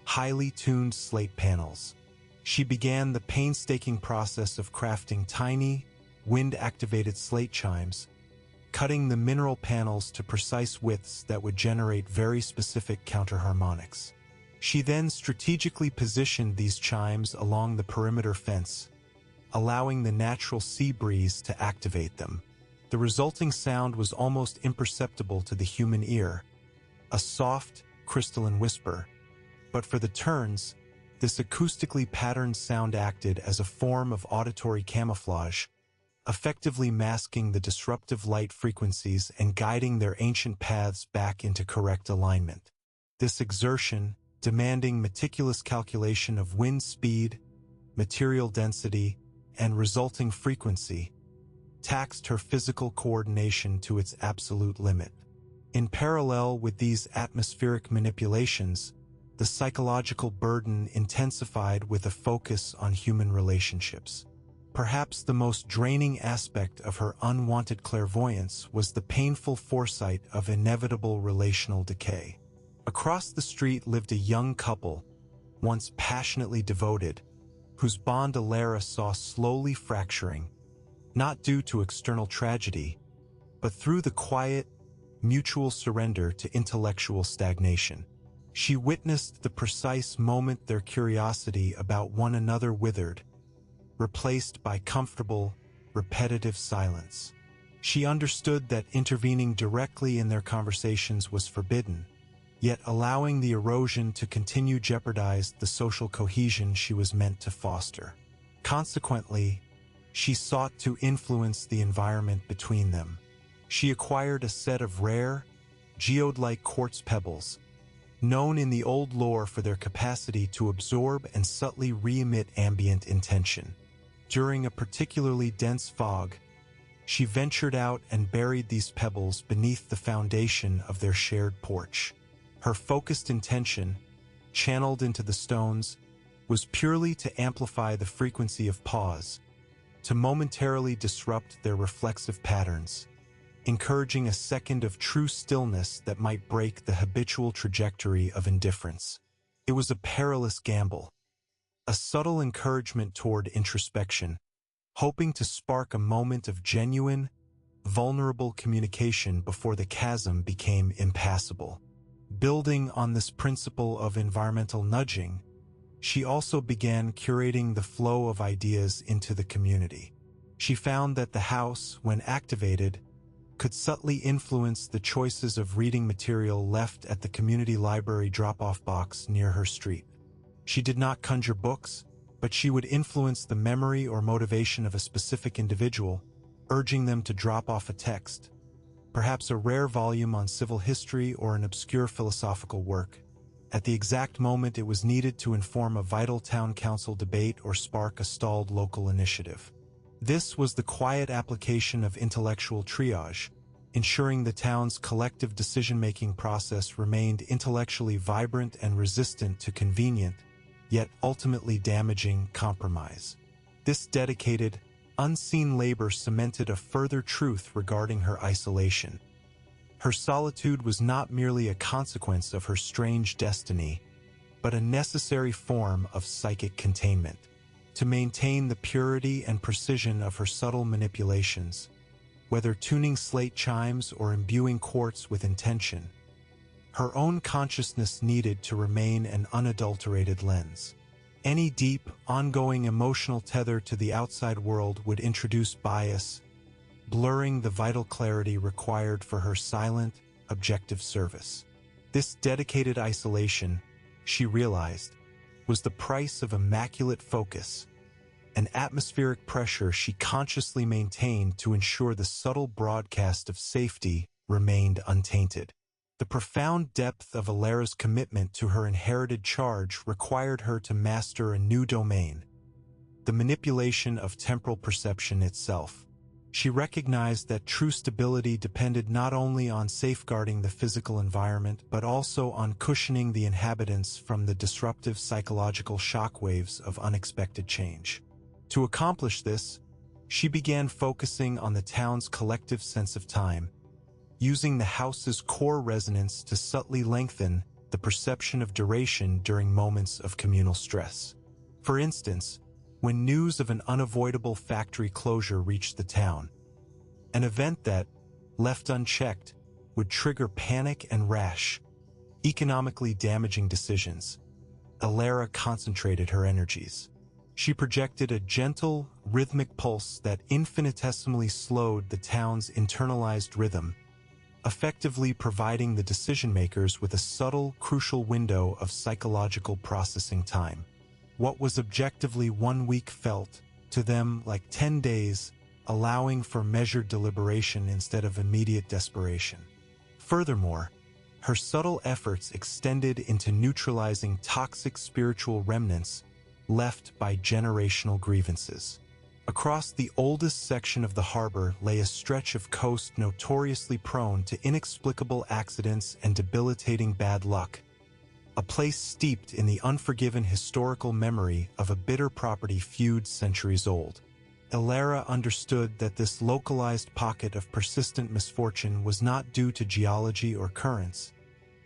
highly tuned slate panels. She began the painstaking process of crafting tiny, wind-activated slate chimes, cutting the mineral panels to precise widths that would generate very specific counterharmonics. She then strategically positioned these chimes along the perimeter fence, allowing the natural sea breeze to activate them. The resulting sound was almost imperceptible to the human ear, a soft, crystalline whisper. But for the Terns, this acoustically patterned sound acted as a form of auditory camouflage, effectively masking the disruptive light frequencies and guiding their ancient paths back into correct alignment. This exertion, demanding meticulous calculation of wind speed, material density, and resulting frequency, taxed her physical coordination to its absolute limit. In parallel with these atmospheric manipulations, the psychological burden intensified with a focus on human relationships. Perhaps the most draining aspect of her unwanted clairvoyance was the painful foresight of inevitable relational decay. Across the street lived a young couple, once passionately devoted, whose bond Alara saw slowly fracturing, not due to external tragedy, but through the quiet, mutual surrender to intellectual stagnation. She witnessed the precise moment their curiosity about one another withered, replaced by comfortable, repetitive silence. She understood that intervening directly in their conversations was forbidden, yet allowing the erosion to continue jeopardized the social cohesion she was meant to foster. Consequently, she sought to influence the environment between them. She acquired a set of rare, geode-like quartz pebbles, known in the old lore for their capacity to absorb and subtly re-emit ambient intention. During a particularly dense fog, she ventured out and buried these pebbles beneath the foundation of their shared porch. Her focused intention, channeled into the stones, was purely to amplify the frequency of pause, to momentarily disrupt their reflexive patterns, encouraging a second of true stillness that might break the habitual trajectory of indifference. It was a perilous gamble, a subtle encouragement toward introspection, hoping to spark a moment of genuine, vulnerable communication before the chasm became impassable. Building on this principle of environmental nudging, she also began curating the flow of ideas into the community. She found that the house, when activated, could subtly influence the choices of reading material left at the community library drop-off box near her street. She did not conjure books, but she would influence the memory or motivation of a specific individual, urging them to drop off a text, perhaps a rare volume on civil history or an obscure philosophical work, at the exact moment it was needed to inform a vital town council debate or spark a stalled local initiative. This was the quiet application of intellectual triage, ensuring the town's collective decision-making process remained intellectually vibrant and resistant to convenient, yet ultimately damaging, compromise. This dedicated, unseen labor cemented a further truth regarding her isolation. Her solitude was not merely a consequence of her strange destiny, but a necessary form of psychic containment. To maintain the purity and precision of her subtle manipulations, whether tuning slate chimes or imbuing quartz with intention, her own consciousness needed to remain an unadulterated lens. Any deep, ongoing emotional tether to the outside world would introduce bias, blurring the vital clarity required for her silent, objective service. This dedicated isolation, she realized, was the price of immaculate focus, an atmospheric pressure she consciously maintained to ensure the subtle broadcast of safety remained untainted. The profound depth of Alara's commitment to her inherited charge required her to master a new domain, the manipulation of temporal perception itself. She recognized that true stability depended not only on safeguarding the physical environment but also on cushioning the inhabitants from the disruptive psychological shockwaves of unexpected change. To accomplish this, she began focusing on the town's collective sense of time, using the house's core resonance to subtly lengthen the perception of duration during moments of communal stress. For instance, when news of an unavoidable factory closure reached the town, an event that, left unchecked, would trigger panic and rash, economically damaging decisions, Alara concentrated her energies. She projected a gentle, rhythmic pulse that infinitesimally slowed the town's internalized rhythm, effectively providing the decision-makers with a subtle, crucial window of psychological processing time. What was objectively 1 week felt, to them, like 10 days, allowing for measured deliberation instead of immediate desperation. Furthermore, her subtle efforts extended into neutralizing toxic spiritual remnants left by generational grievances. Across the oldest section of the harbor lay a stretch of coast notoriously prone to inexplicable accidents and debilitating bad luck, a place steeped in the unforgiven historical memory of a bitter property feud centuries old. Elara understood that this localized pocket of persistent misfortune was not due to geology or currents,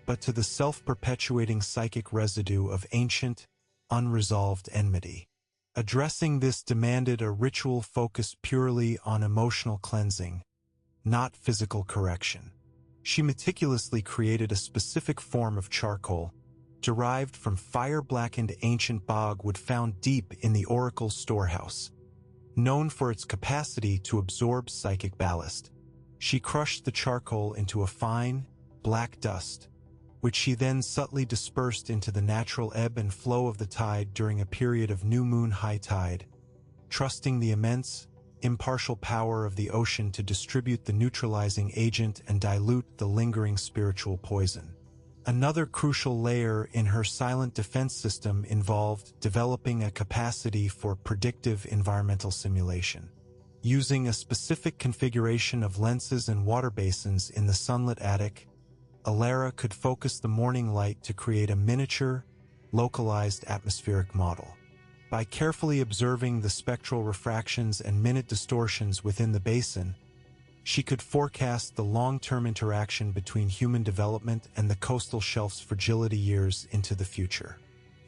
but to the self-perpetuating psychic residue of ancient, unresolved enmity. Addressing this demanded a ritual focused purely on emotional cleansing, not physical correction. She meticulously created a specific form of charcoal, derived from fire-blackened ancient bogwood found deep in the oracle's storehouse. Known for its capacity to absorb psychic ballast, she crushed the charcoal into a fine, black dust, which she then subtly dispersed into the natural ebb and flow of the tide during a period of new moon high tide, trusting the immense, impartial power of the ocean to distribute the neutralizing agent and dilute the lingering spiritual poison. Another crucial layer in her silent defense system involved developing a capacity for predictive environmental simulation. Using a specific configuration of lenses and water basins in the sunlit attic, Elara could focus the morning light to create a miniature, localized atmospheric model. By carefully observing the spectral refractions and minute distortions within the basin, she could forecast the long-term interaction between human development and the coastal shelf's fragility years into the future.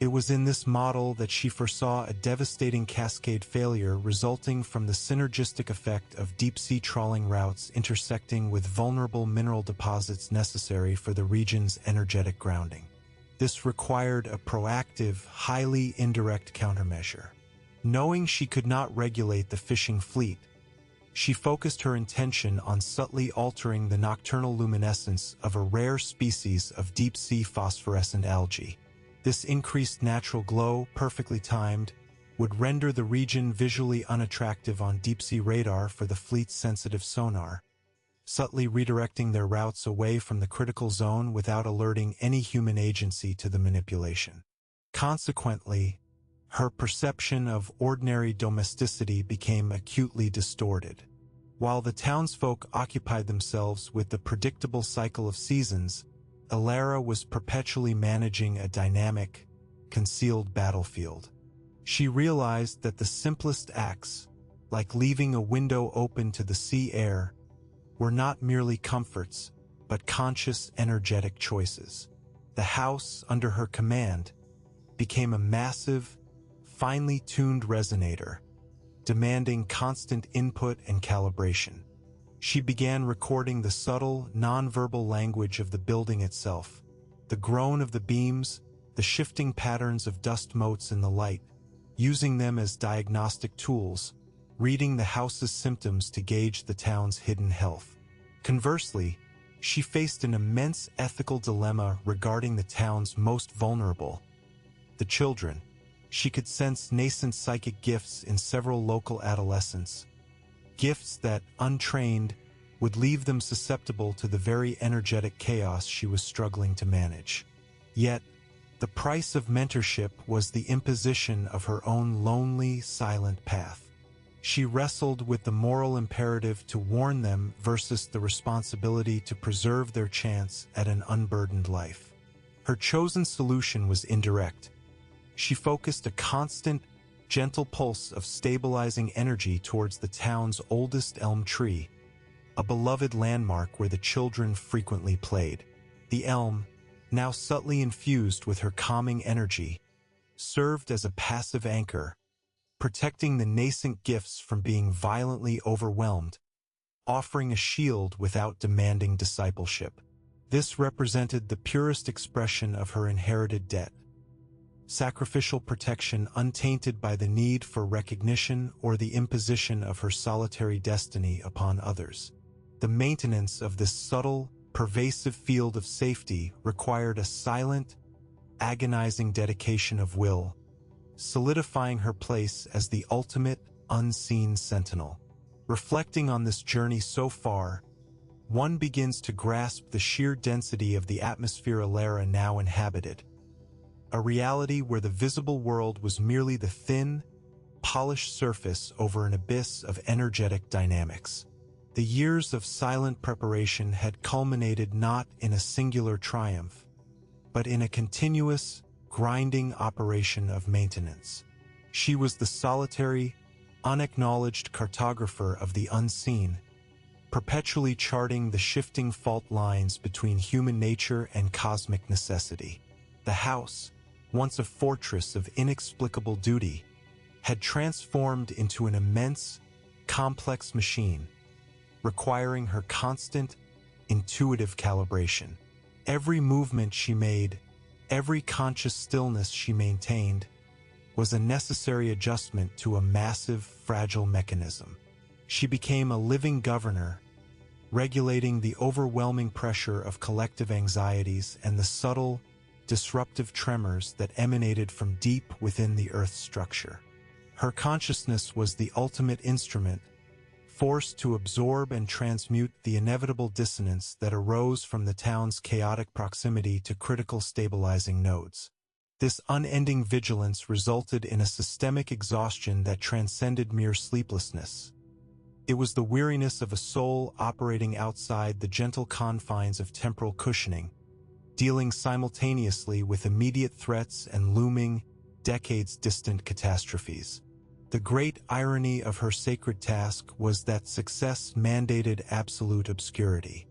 It was in this model that she foresaw a devastating cascade failure resulting from the synergistic effect of deep-sea trawling routes intersecting with vulnerable mineral deposits necessary for the region's energetic grounding. This required a proactive, highly indirect countermeasure. Knowing she could not regulate the fishing fleet, she focused her intention on subtly altering the nocturnal luminescence of a rare species of deep-sea phosphorescent algae. This increased natural glow, perfectly timed, would render the region visually unattractive on deep-sea radar for the fleet's sensitive sonar, subtly redirecting their routes away from the critical zone without alerting any human agency to the manipulation. Consequently, her perception of ordinary domesticity became acutely distorted. While the townsfolk occupied themselves with the predictable cycle of seasons, Elara was perpetually managing a dynamic, concealed battlefield. She realized that the simplest acts, like leaving a window open to the sea air, were not merely comforts, but conscious, energetic choices. The house, under her command, became a massive, finely tuned resonator, demanding constant input and calibration. She began recording the subtle, nonverbal language of the building itself, the groan of the beams, the shifting patterns of dust motes in the light, using them as diagnostic tools, reading the house's symptoms to gauge the town's hidden health. Conversely, she faced an immense ethical dilemma regarding the town's most vulnerable, the children. She could sense nascent psychic gifts in several local adolescents, gifts that, untrained, would leave them susceptible to the very energetic chaos she was struggling to manage. Yet, the price of mentorship was the imposition of her own lonely, silent path. She wrestled with the moral imperative to warn them versus the responsibility to preserve their chance at an unburdened life. Her chosen solution was indirect. She focused a constant, gentle pulse of stabilizing energy towards the town's oldest elm tree, a beloved landmark where the children frequently played. The elm, now subtly infused with her calming energy, served as a passive anchor, protecting the nascent gifts from being violently overwhelmed, offering a shield without demanding discipleship. This represented the purest expression of her inherited debt. sacrificial protection untainted by the need for recognition or the imposition of her solitary destiny upon others. The maintenance of this subtle, pervasive field of safety required a silent, agonizing dedication of will, solidifying her place as the ultimate, unseen sentinel. Reflecting on this journey so far, one begins to grasp the sheer density of the atmosphere Alara now inhabited, a reality where the visible world was merely the thin, polished surface over an abyss of energetic dynamics. The years of silent preparation had culminated not in a singular triumph, but in a continuous, grinding operation of maintenance. She was the solitary, unacknowledged cartographer of the unseen, perpetually charting the shifting fault lines between human nature and cosmic necessity. The house, once a fortress of inexplicable duty, had transformed into an immense, complex machine, requiring her constant, intuitive calibration. Every movement she made, every conscious stillness she maintained, was a necessary adjustment to a massive, fragile mechanism. She became a living governor, regulating the overwhelming pressure of collective anxieties and the subtle, disruptive tremors that emanated from deep within the Earth's structure. Her consciousness was the ultimate instrument, forced to absorb and transmute the inevitable dissonance that arose from the town's chaotic proximity to critical stabilizing nodes. This unending vigilance resulted in a systemic exhaustion that transcended mere sleeplessness. It was the weariness of a soul operating outside the gentle confines of temporal cushioning, dealing simultaneously with immediate threats and looming, decades-distant catastrophes. The great irony of her sacred task was that success mandated absolute obscurity.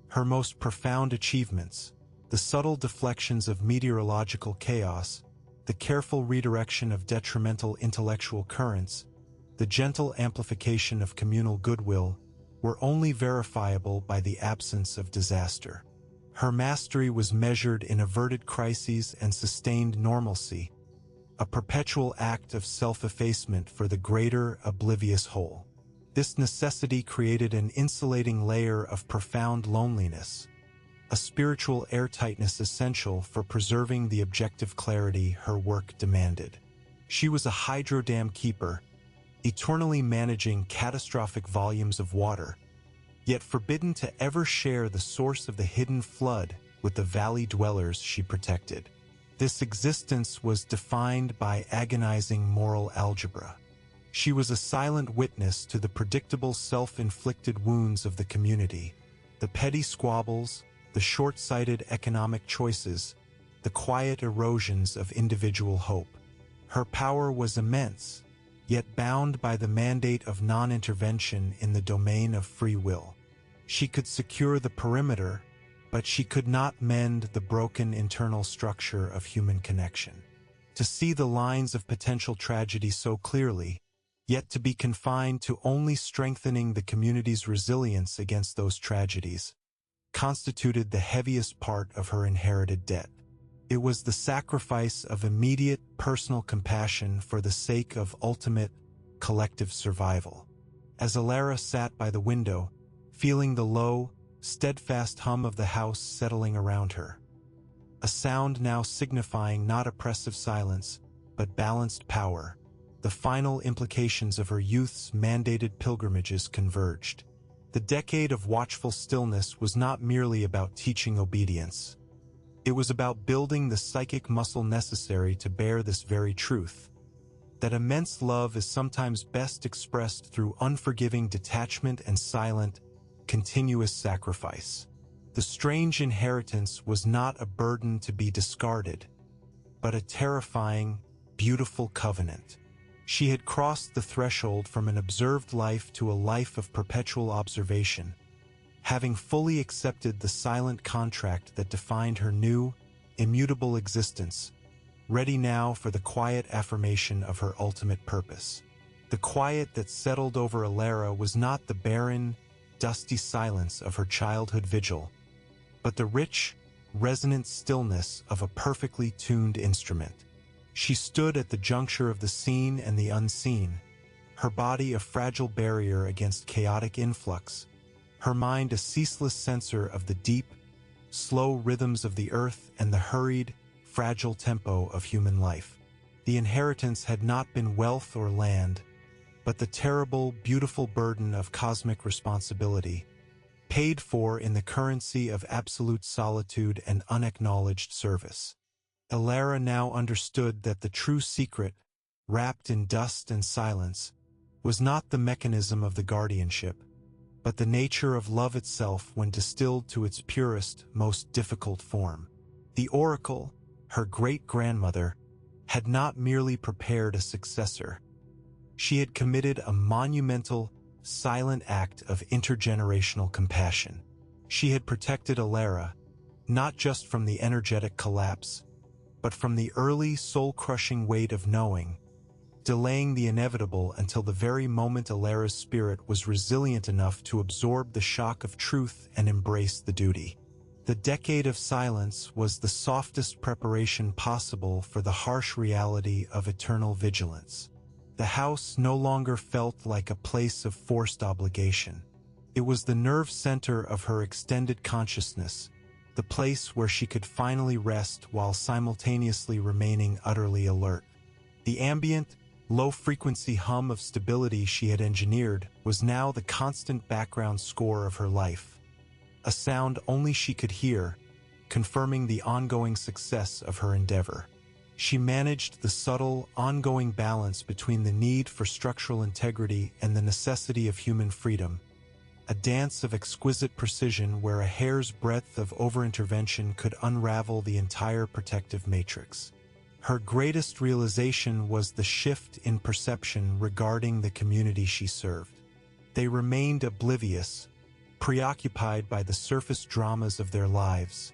Her most profound achievements, the subtle deflections of meteorological chaos, the careful redirection of detrimental intellectual currents, the gentle amplification of communal goodwill, were only verifiable by the absence of disaster. Her mastery was measured in averted crises and sustained normalcy, a perpetual act of self-effacement for the greater, oblivious whole. This necessity created an insulating layer of profound loneliness, a spiritual airtightness essential for preserving the objective clarity her work demanded. She was a hydro dam keeper, eternally managing catastrophic volumes of water, yet forbidden to ever share the source of the hidden flood with the valley dwellers she protected. This existence was defined by agonizing moral algebra. She was a silent witness to the predictable self-inflicted wounds of the community, the petty squabbles, the short-sighted economic choices, the quiet erosions of individual hope. Her power was immense, yet bound by the mandate of non-intervention in the domain of free will. She could secure the perimeter, but she could not mend the broken internal structure of human connection. To see the lines of potential tragedy so clearly, yet to be confined to only strengthening the community's resilience against those tragedies, constituted the heaviest part of her inherited debt. It was the sacrifice of immediate personal compassion for the sake of ultimate, collective survival. As Alara sat by the window, feeling the low, steadfast hum of the house settling around her, a sound now signifying not oppressive silence, but balanced power, the final implications of her youth's mandated pilgrimages converged. The decade of watchful stillness was not merely about teaching obedience. It was about building the psychic muscle necessary to bear this very truth, that immense love is sometimes best expressed through unforgiving detachment and silent, continuous sacrifice. The strange inheritance was not a burden to be discarded, but a terrifying, beautiful covenant. She had crossed the threshold from an observed life to a life of perpetual observation, having fully accepted the silent contract that defined her new, immutable existence, ready now for the quiet affirmation of her ultimate purpose. The quiet that settled over Alara was not the barren, dusty silence of her childhood vigil, but the rich, resonant stillness of a perfectly tuned instrument. She stood at the juncture of the seen and the unseen, her body a fragile barrier against chaotic influx, her mind a ceaseless sensor of the deep, slow rhythms of the earth and the hurried, fragile tempo of human life. The inheritance had not been wealth or land, but the terrible, beautiful burden of cosmic responsibility, paid for in the currency of absolute solitude and unacknowledged service. Elara now understood that the true secret, wrapped in dust and silence, was not the mechanism of the guardianship, but the nature of love itself when distilled to its purest, most difficult form. The oracle, her great-grandmother, had not merely prepared a successor. She had committed a monumental, silent act of intergenerational compassion. She had protected Elara, not just from the energetic collapse, but from the early, soul-crushing weight of knowing, delaying the inevitable until the very moment Elara's spirit was resilient enough to absorb the shock of truth and embrace the duty. The decade of silence was the softest preparation possible for the harsh reality of eternal vigilance. The house no longer felt like a place of forced obligation. It was the nerve center of her extended consciousness, the place where she could finally rest while simultaneously remaining utterly alert. The ambient, low-frequency hum of stability she had engineered was now the constant background score of her life, a sound only she could hear, confirming the ongoing success of her endeavor. She managed the subtle, ongoing balance between the need for structural integrity and the necessity of human freedom, a dance of exquisite precision where a hair's breadth of over-intervention could unravel the entire protective matrix. Her greatest realization was the shift in perception regarding the community she served. They remained oblivious, preoccupied by the surface dramas of their lives.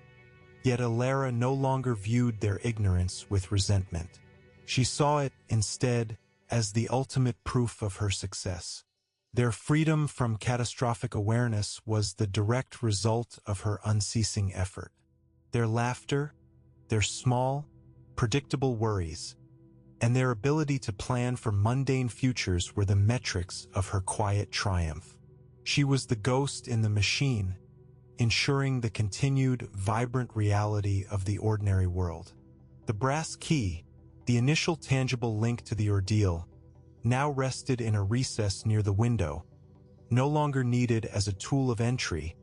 Yet Elara no longer viewed their ignorance with resentment. She saw it, instead, as the ultimate proof of her success. Their freedom from catastrophic awareness was the direct result of her unceasing effort. Their laughter, their small, predictable worries, and their ability to plan for mundane futures were the metrics of her quiet triumph. She was the ghost in the machine, ensuring the continued, vibrant reality of the ordinary world. The brass key, the initial tangible link to the ordeal, now rested in a recess near the window, no longer needed as a tool of entry,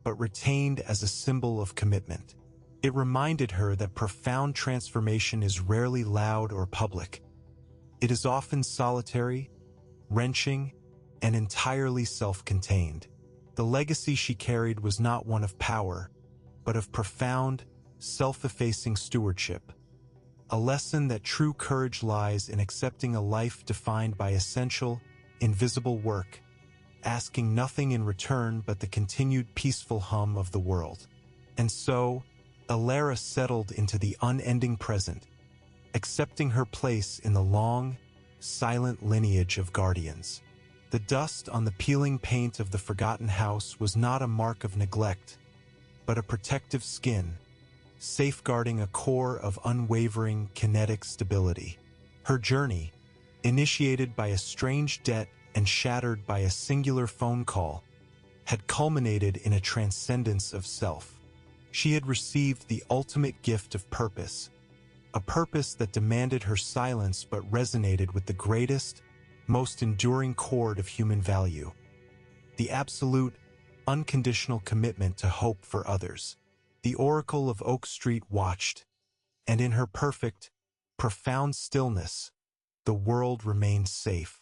but retained as a symbol of commitment. It reminded her that profound transformation is rarely loud or public. It is often solitary, wrenching, and entirely self-contained. The legacy she carried was not one of power, but of profound, self-effacing stewardship. A lesson that true courage lies in accepting a life defined by essential, invisible work, asking nothing in return but the continued peaceful hum of the world. And so, Elara settled into the unending present, accepting her place in the long, silent lineage of guardians. The dust on the peeling paint of the forgotten house was not a mark of neglect, but a protective skin, safeguarding a core of unwavering kinetic stability. Her journey, initiated by a strange debt and shattered by a singular phone call, had culminated in a transcendence of self. She had received the ultimate gift of purpose, a purpose that demanded her silence but resonated with the greatest, most enduring chord of human value, the absolute, unconditional commitment to hope for others. The Oracle of Oak Street watched, and in her perfect, profound stillness, the world remained safe.